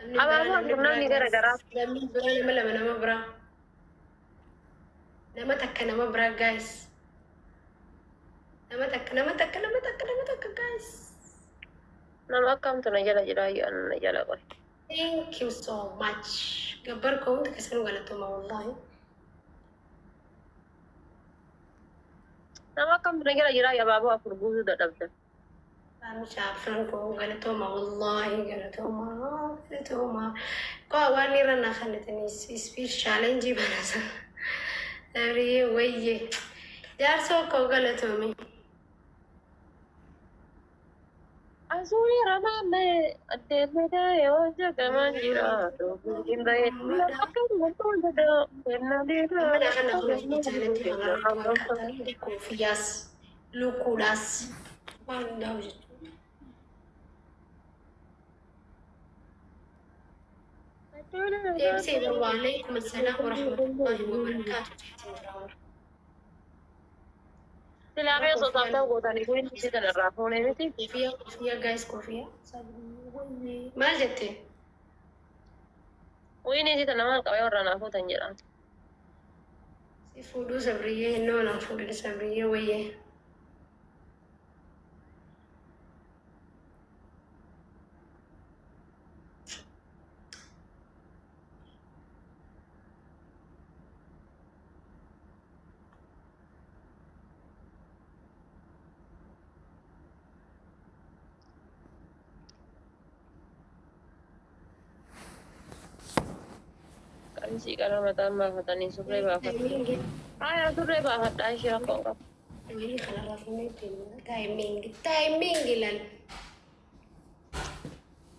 Abaaboo namni gara garaa. Namni biraa nama lama nama biraa. Nama takka nama biraa guys. Nama takka guys. Nama akkamtu na jala jira ayyoon na jala qoy. Thank you so much. Gabbar koo hundi keessanuu galatoomaa wallahi. Nama akkamtu na jala jira abaaboo afur guutuu dadhabdan. Mami afran koo galatoomaa wallahi galatoomaa. Koo waan irra na kanatanii speech challenge banasa. Sabriyee wayye. Jaarsoo koo galatoomee. Asuri ramame addemeda yoo jagaman jira hinda hedduudha akkamtu kenna deeda. Mana kana hojii challenge banasa. Koofiyyaas lukuudhaas waan hundaa hojjetu. Deebisee waalaikum assalam warahmatullahi wabarakatuh. Silaamee sosoomtaa gootanii kun inni sitan irraa fuunee miti. Koofiyyaa guys koofiyyaa. Maal jettee? Wayini sitan namaan qabee warra naa fuutan jedhan. Si fuudhuu sabriyyee innoo naan fuudhin sabriyyee wayyee. Qamisii qara mataan baafatanii surree baafatu. Haa surree baafadhaa ishee rakkoon qabu. Wayii kanarraa fuunee taayimingi laal.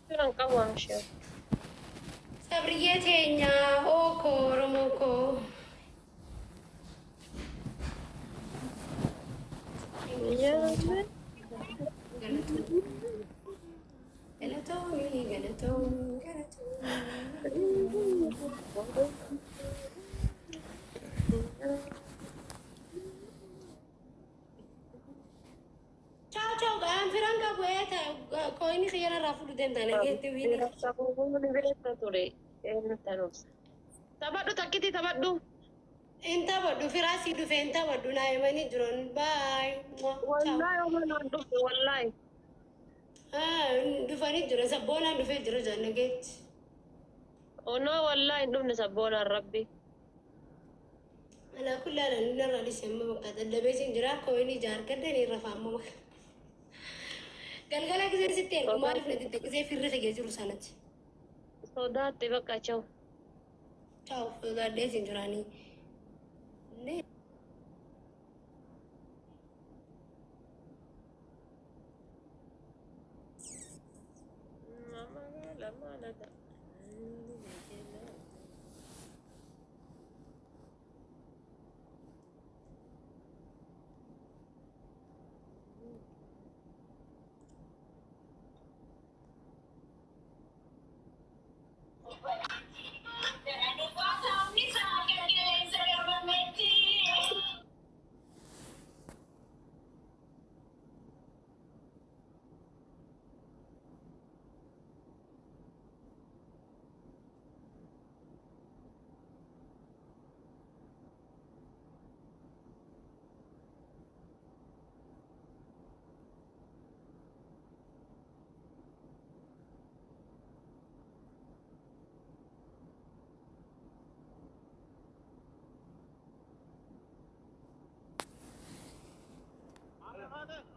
Jiran qabu waan ishee. Sabriyyee teenyaa ookoo oromoo koo. Ciao, gaan firaan qabu koini khiyyana irraa fudhateen taane geetti wiini. Taphadhu takkiti taphadhu. Hin taphadhu firaa sii dhufe hin taphadhu naa himanii jiran baay. Wallahi oomanaan dhufe wallahi. Dhufanii jira sabboonaan dhufee jira janna geetti. Onoo wallahi hin dhufne sabboonaan rabbi. Alaa kullaala inni irraa dhisemma bakka daddabeesin jira koini jaargaddan irra faamma. Galgala gisee sitti ergu maaliif na xixiqqisee firri figee jiru sanatti. Sodaatti bakka chaw. Ciao, sodaadheesin jiraanii.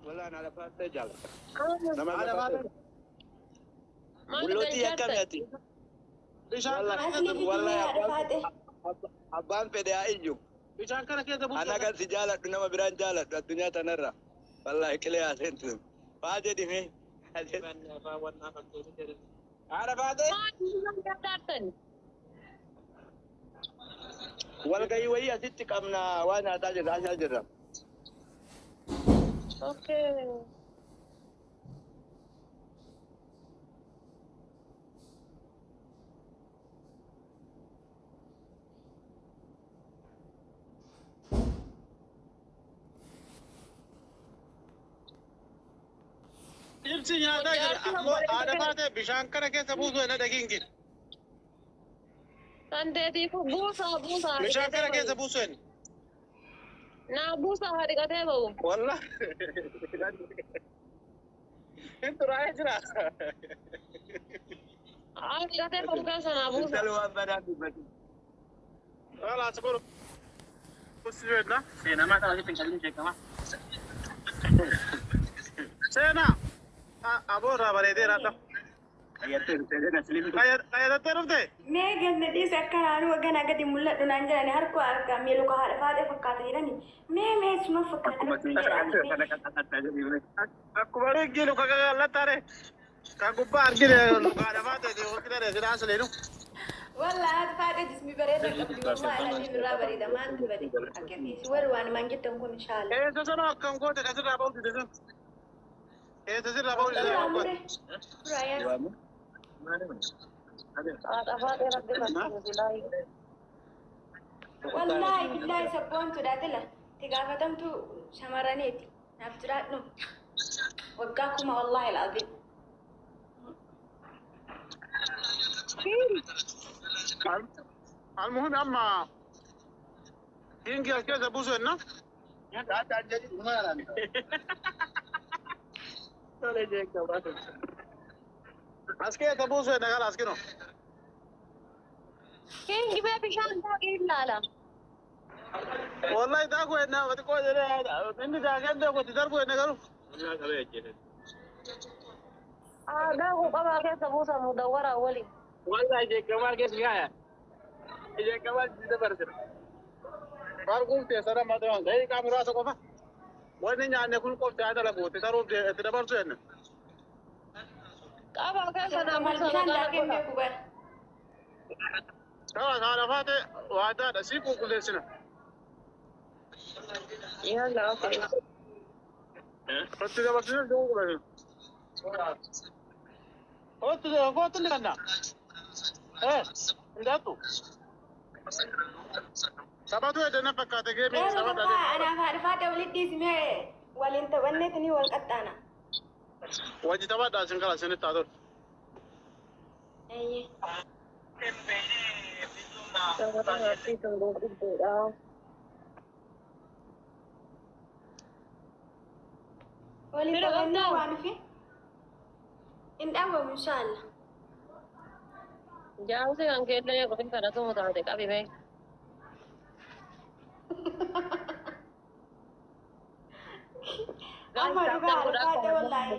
ولا أنا على فاتة جال. Nama على فاتة. ولوتي يا كميتي. والله أبان في ده أيجو. أنا كان سجالة نما بران جالة الدنيا تنرى. والله كلي أسنتم. فاجي دي مي. على فاتة. والله ويا ستي كمنا وانا تاجر عشان جرا. Okay. Ilsi nyaata jira. Ammoo haadha baatee bishaan kana keessa buusu hin dhagingin. Tanteetiif buusaa Bishaan kana keessa buusuun. naa buusaa hadiqatee ba'u. Wallah. Intu raayee jira. Hadiqatee ba'u keessa naa buusaa. Intalli waan badaan dubbatu. Wala asukuru. Kusiweedna. Seenaa maataa wajjin fincaanii beekama. Seenaa. Aboorraa bareedeera dha. Qayyadattee dhufte? Mee gammadii sakkaraan wagana gadi mul'adhu naan jedhani harkoo argaa mee luka haadha faadhee fakkaata jedhani mee suma fakkaata Akkuma reeggiin luka qaqallattaare. Kan gubbaa argine luka haadha faadhee hokkidare sidaan sileenu. walla haadha faadhee jismi bareeda qabdi wallahi alatti birraa bareeda maaltu bade akkafiisi warri waan maan jettan kun inshaalla. Eessa sana akkam goote asirraa ba'uu dide sun? Eessa sirraa ba'uu dide sun? Suraayaa. Haadha faadhee rabbi fakkiin silaayi. Wallahi billahi sabboontu daatila itti gaafatamtu shamarraniiti naaf jiraadhu waggaa kuma wallahi alazim. المهم اما ينقل كذا بوزنا اسكي تبوزنا خلاص كده Keengi bee bishaan taa'ee ilaala. والله تاكو هنا بتقول انا انت داغن ده كنت تربو هنا قالوا Daakuu qabaa keessa buusaa mudawwaraa waliin. Walaa ishee gamaa keessa gaaya. Ishee gamaa jidda barsiisa. فارقوم تسرا ما ده ده كاميرا سقفا وين يعني كل قف هذا لبوت تروح تدبر سن Qabaa keessa naa buusaa Bishaan maqaa daakeen godha. beeku bara. ترى انا فاتي وهذا سيكو كل سنه Yalla okay. قلت له بس جو قلت له كنا ايه انتو سباتو ادنا فكاته جيمي Garuu سبات tokko anaaf haadha faadha walitti dhiismee waliin taphanneetini wal qaxxaana. وجي تبع داسن كلا سنه تادور Eeyyee. Shamarran haasii kan gurguddoodha. Waliin Bira taphannee qabdaa? waan dhufe hin dhabamu inshaalla. Jaarsi kan keellee qofin kadhatu taate qabi bee. Amma dhugaa haadha faadha wallaahi.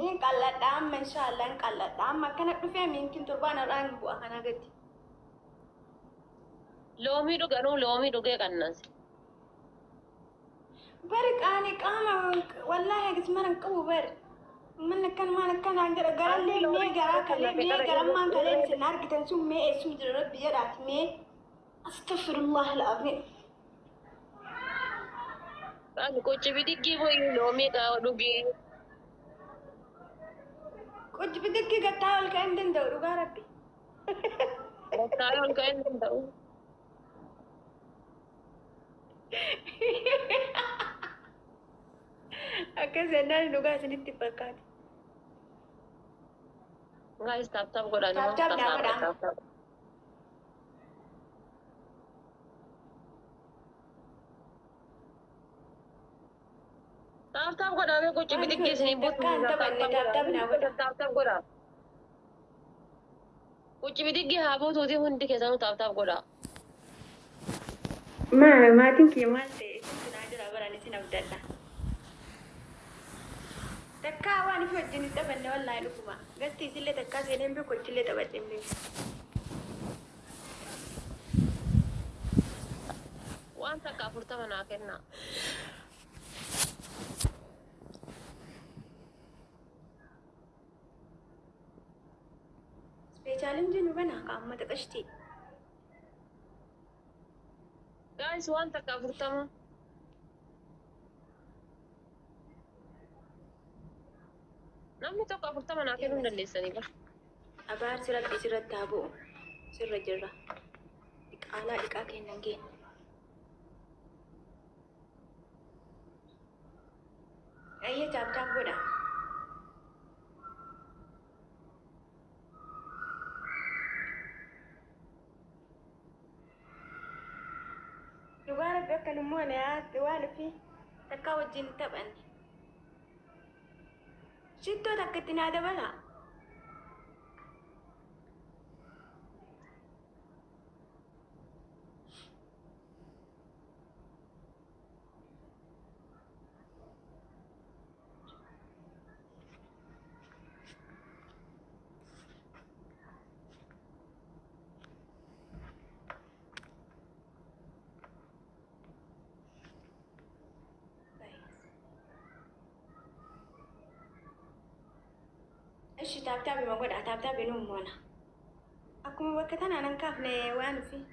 Hin qalladha amma inshaalla hin qalladha amma akkana dhufee mintiin torbaan irraa hin bu'a kana gadi. Loomii dhuganuu loomii dhugee qannasi. Bari qaani qaama wallaahi agismara hin qabu bari. Manni akkan maan akkanaan jedha garallee mee garaa kalee mee garammaan kalee isin argitan sun mee eessum jira rabbi jedhaati mee astagfirullah alazim. Qabi qochi bidiggii boyi loomii kaa dhugee. Qojji bitikki gattaa ol ka'uu hin danda'u dhugaa rabbi. Rakkaalee ol ka'uu hin danda'u. Akkas jennaan dhugaa isinitti fakkaata. Guys, tap godhan. Tap daa godhaa. Tap godhamee qochi bidiggii isiniin buutu. Takkaan taphanne tap naa godha. Tap godha. Qochi bidiggii haa buutuuti hundi keessanuu tap godha. Maatiin kiyya maal ta'e isin naa jira baraan isin abdadha. Takkaa waan ifi wajjin hin taphanne wallaahi dhuguma. Gasti isillee takkaa seeneen beeku wajjillee taphadheen beeku. Waan takka 40 naa kennaa. Speechaaleen jennu banaa qaammata qashtii. Guys, waan takka 40. Namni tokko 40 naa kennuu hin dandeessanii bara. Abaarsi rabbi sirratti haa bu'u. Sirra jirra. Dhiqaalaa dhiqaa kennan kenna. Ayyee taaptaan godha. بكلموني وانا في تكاوت جين تبعني شتو تكتنا هذا بلا ايش تابتابي ما قد تابتابي نوم وانا اكو وقتنا انا نكافني وانا في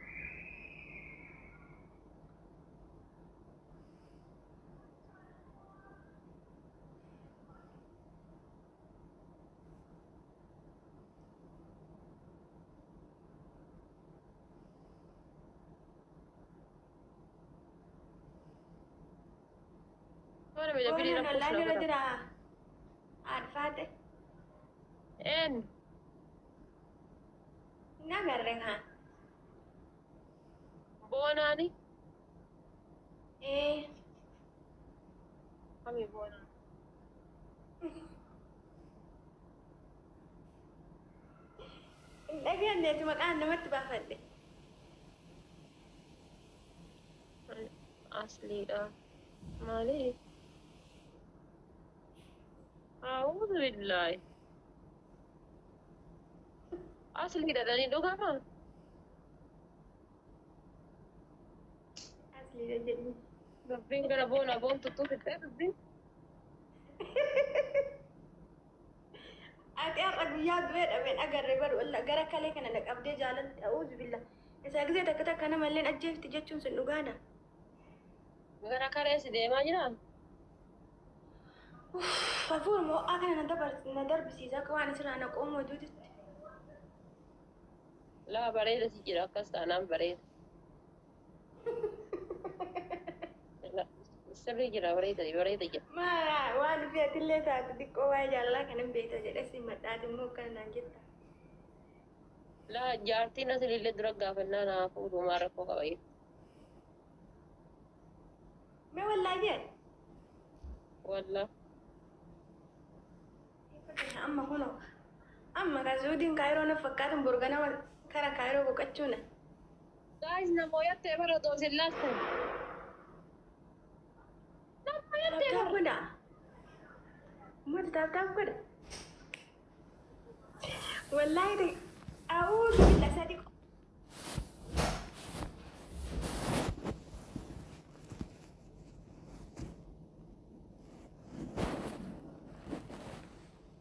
وانا بجبري وانا ربوش لا لو كده ندرا عارفاتك ان نغرنها بوناني ايه امي بوناني لكن انت مكان ما تبافد اصلي ده مالي اعوذ بالله اصلي ده داني دو كمان اصلي ده ربين قال بونا بون تطوف التابع ati har'a guyyaa du'ee dhabeen agarre baru gara kalee kana naqabdee jaalatti a'uuzu billah isa gisee takka takka namalleen ajjeefti jechuun sun dhugaadha. gara kareessi deemaa jira Hafuuruma ho'aa kana na darbisiisa akka waan asirraa na qoomoo duutitti. laa bareeda si jira akkas taanaan bareeda sirrii jira bareeda jira Maa waan fi atillee taate xiqqoo waa'ee jaalalaa kanan beekta jedhee si madhaati immoo kana naan jetta. laa jaartiin asilillee dura gaafannaa naa fuudhumaa rakkoo qaba jechuudha. Mee wallaa jee? Walla. Amma kunoo amma kan zuudiin kaayiroo na fakkaatan borgana kara kaayiroo boqochuuna. Guys, namoota bara doosin laatan. Taaptaap godha. Uummata taaptaap godha. Wallaahi